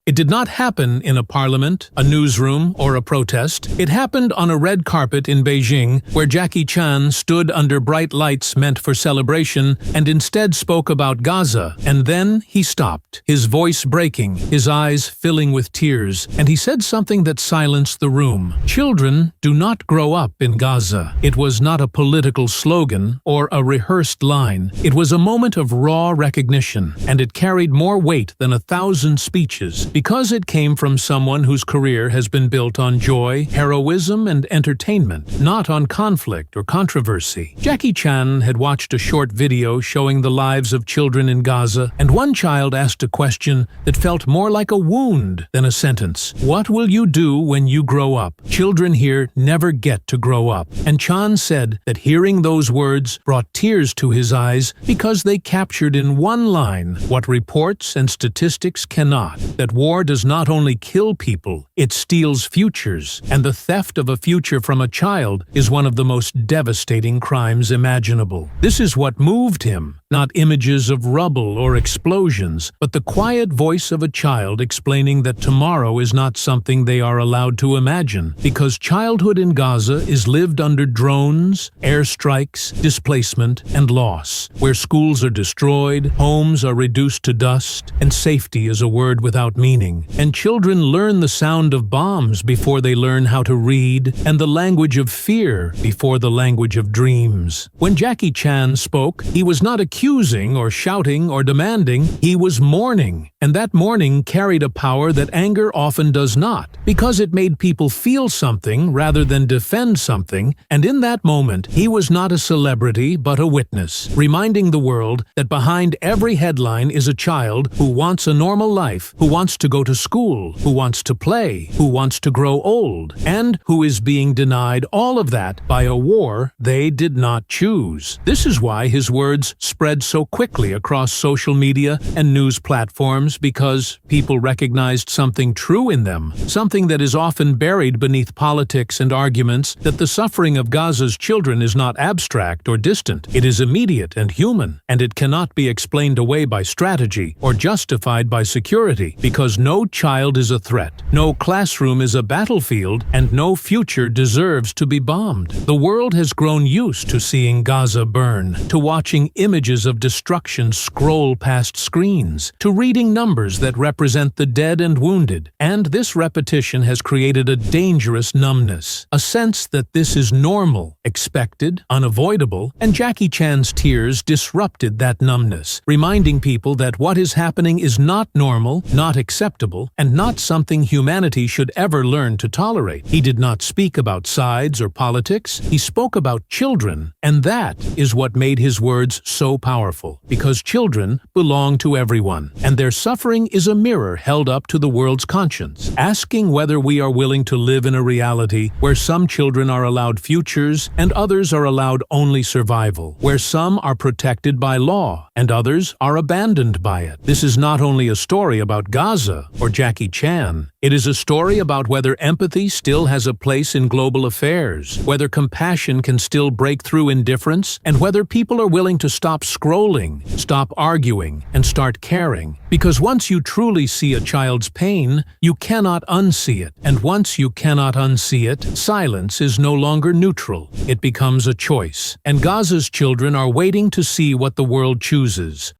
It did not happen in a parliament, a newsroom, or a protest. It happened on a red carpet in Beijing, where Jackie Chan stood under bright lights meant for celebration and instead spoke about Gaza. And then he stopped, his voice breaking, his eyes filling with tears, and he said something that silenced the room. Children do not grow up in Gaza. It was not a political slogan or a rehearsed line. It was a moment of raw recognition, and it carried more weight than 1,000 speeches, because it came from someone whose career has been built on joy, heroism, and entertainment, not on conflict or controversy. Jackie Chan had watched a short video showing the lives of children in Gaza, and one child asked a question that felt more like a wound than a sentence. What will you do when you grow up? Children here never get to grow up. And Chan said that hearing those words brought tears to his eyes because they captured in one line what reports and statistics cannot, that war does not only kill people, it steals futures, and the theft of a future from a child is one of the most devastating crimes imaginable. This is what moved him, not images of rubble or explosions, but the quiet voice of a child explaining that tomorrow is not something they are allowed to imagine, because childhood in Gaza is lived under drones, airstrikes, displacement, and loss, where schools are destroyed, homes are reduced to dust, and safety is a word without meaning. And children learn the sound of bombs before they learn how to read, and the language of fear before the language of dreams. When Jackie Chan spoke, he was not accusing or shouting or demanding, he was mourning. And that mourning carried a power that anger often does not, because it made people feel something rather than defend something, and in that moment, he was not a celebrity but a witness, reminding the world that behind every headline is a child who wants a normal life, who wants to go to school, who wants to play, who wants to grow old, and who is being denied all of that by a war they did not choose. This is why his words spread so quickly across social media and news platforms, because people recognized something true in them, something that is often buried beneath politics and arguments, that the suffering of Gaza's children is not abstract or distant. It is immediate and human, and it cannot be explained away by strategy or justified by security, because no child is a threat, no classroom is a battlefield, and no future deserves to be bombed. The world has grown used to seeing Gaza burn, to watching images of destruction scroll past screens, to reading numbers that represent the dead and wounded, and this repetition has created a dangerous numbness, a sense that this is normal, expected, unavoidable, and Jackie Chan's tears disrupted that numbness, reminding people that what is happening is not normal, not acceptable, and not something humanity should ever learn to tolerate. He did not speak about sides or politics, he spoke about children, and that is what made his words so powerful, because children belong to everyone, and their suffering is a mirror held up to the world's conscience, asking whether we are willing to live in a reality where some children are allowed futures and others are allowed only survival, where some are protected by law and others are abandoned by it. This is not only a story about Gaza or Jackie Chan, it is a story about whether empathy still has a place in global affairs, whether compassion can still break through indifference, and whether people are willing to stop scrolling, stop arguing, and start caring. Because once you truly see a child's pain, you cannot unsee it. And once you cannot unsee it, silence is no longer neutral. It becomes a choice. And Gaza's children are waiting to see what the world chooses.